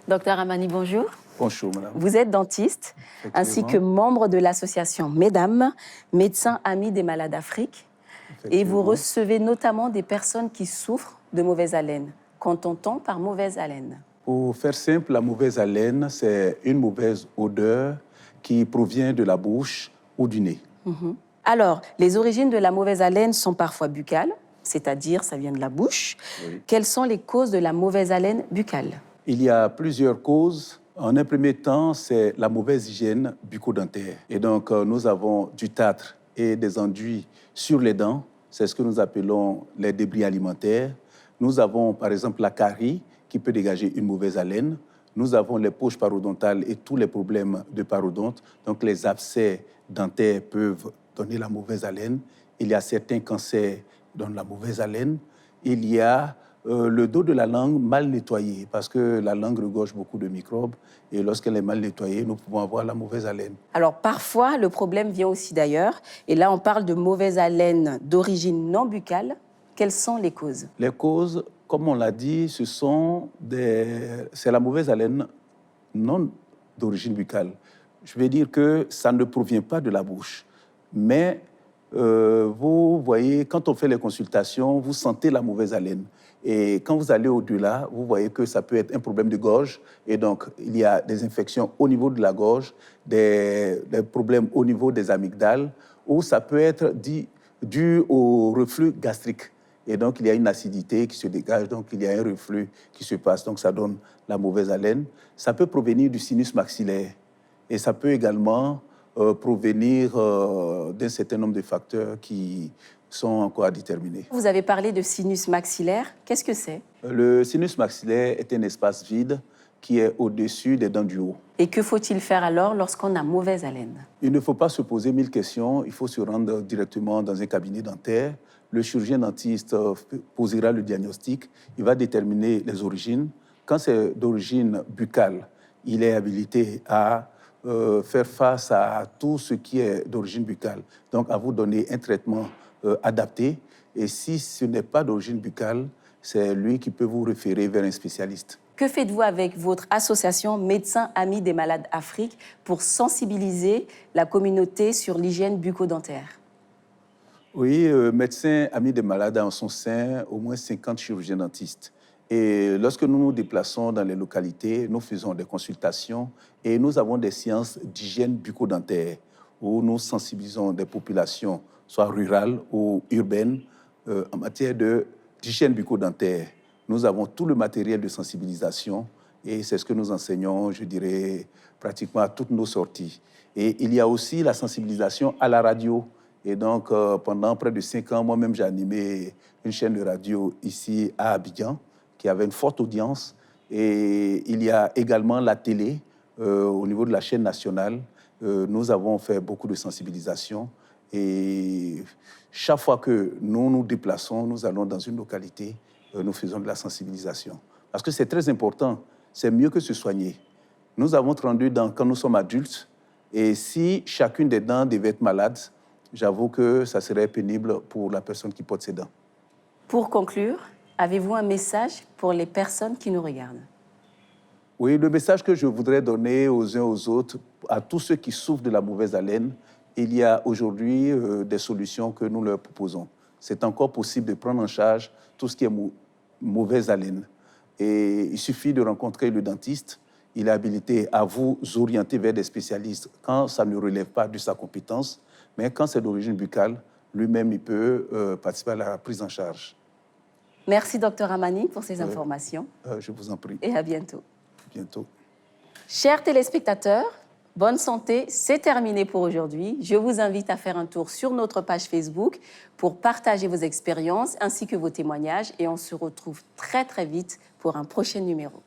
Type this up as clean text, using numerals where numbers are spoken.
Docteur Amani, bonjour. Bonjour, madame. Vous êtes dentiste, ainsi que membre de l'association MEDAM, Médecins Amis des Malades d'Afrique. Et vous recevez notamment des personnes qui souffrent de mauvaise haleine. Qu'entend-on par mauvaise haleine? Pour faire simple, la mauvaise haleine, c'est une mauvaise odeur qui provient de la bouche ou du nez. Alors, les origines de la mauvaise haleine sont parfois buccales, c'est-à-dire ça vient de la bouche. Oui. Quelles sont les causes de la mauvaise haleine buccale? Il y a plusieurs causes. En un premier temps, c'est la mauvaise hygiène bucco-dentaire. Et donc, nous avons du tartre et des enduits sur les dents. C'est ce que nous appelons les débris alimentaires. Nous avons, par exemple, la carie qui peut dégager une mauvaise haleine. Nous avons les poches parodontales et tous les problèmes de parodonte. Donc, les abcès dentaires peuvent donner la mauvaise haleine. Il y a certains cancers qui donnent la mauvaise haleine. Il y a le dos de la langue mal nettoyé, parce que la langue regorge beaucoup de microbes. Et lorsqu'elle est mal nettoyée, nous pouvons avoir la mauvaise haleine. Alors, parfois, le problème vient aussi d'ailleurs. Et là, on parle de mauvaise haleine d'origine non buccale. Quelles sont les causes? Les causes, comme on l'a dit, c'est la mauvaise haleine non d'origine buccale. Je veux dire que ça ne provient pas de la bouche. Mais vous voyez, quand on fait les consultations, vous sentez la mauvaise haleine. Et quand vous allez au-delà, vous voyez que ça peut être un problème de gorge. Et donc, il y a des infections au niveau de la gorge, des problèmes au niveau des amygdales, ou ça peut être dû au reflux gastrique. Et donc, il y a une acidité qui se dégage, donc il y a un reflux qui se passe, donc ça donne la mauvaise haleine. Ça peut provenir du sinus maxillaire. Et ça peut également provenir d'un certain nombre de facteurs qui sont encore à déterminer. Vous avez parlé de sinus maxillaire. Qu'est-ce que c'est? Le sinus maxillaire est un espace vide qui est au-dessus des dents du haut. Et que faut-il faire alors lorsqu'on a mauvaise haleine? Il ne faut pas se poser 1000 questions. Il faut se rendre directement dans un cabinet dentaire. Le chirurgien dentiste posera le diagnostic. Il va déterminer les origines. Quand c'est d'origine buccale, il est habilité à faire face à tout ce qui est d'origine buccale. Donc, à vous donner un traitement adapté. Et si ce n'est pas d'origine buccale, c'est lui qui peut vous référer vers un spécialiste. Que faites-vous avec votre association Médecins Amis des Malades Afrique pour sensibiliser la communauté sur l'hygiène bucco-dentaire? Oui, Médecins Amis des Malades a en son sein au moins 50 chirurgiens dentistes. Et lorsque nous nous déplaçons dans les localités, nous faisons des consultations et nous avons des séances d'hygiène bucco-dentaire où nous sensibilisons des populations, soit rurales ou urbaines, en matière d'hygiène bucco-dentaire. Nous avons tout le matériel de sensibilisation et c'est ce que nous enseignons, je dirais, pratiquement à toutes nos sorties. Et il y a aussi la sensibilisation à la radio. Et donc, pendant près de 5 ans, moi-même, j'ai animé une chaîne de radio ici à Abidjan qui avait une forte audience. Et il y a également la télé au niveau de la chaîne nationale. Nous avons fait beaucoup de sensibilisation. Et chaque fois que nous nous déplaçons, nous allons dans une localité, nous faisons de la sensibilisation. Parce que c'est très important, c'est mieux que se soigner. Nous avons 32 dents quand nous sommes adultes, et si chacune des dents devait être malade, j'avoue que ça serait pénible pour la personne qui porte ses dents. Pour conclure, avez-vous un message pour les personnes qui nous regardent? Oui, le message que je voudrais donner aux uns aux autres, à tous ceux qui souffrent de la mauvaise haleine, il y a aujourd'hui des solutions que nous leur proposons. C'est encore possible de prendre en charge tout ce qui est mauvaise haleine. Et il suffit de rencontrer le dentiste. Il est habilité à vous orienter vers des spécialistes quand ça ne relève pas de sa compétence. Mais quand c'est d'origine buccale, lui-même, il peut participer à la prise en charge. Merci, Dr Amani, pour ces informations. Je vous en prie. Et à bientôt. Bientôt. Chers téléspectateurs, bonne santé, c'est terminé pour aujourd'hui. Je vous invite à faire un tour sur notre page Facebook pour partager vos expériences ainsi que vos témoignages. Et on se retrouve très, très vite pour un prochain numéro.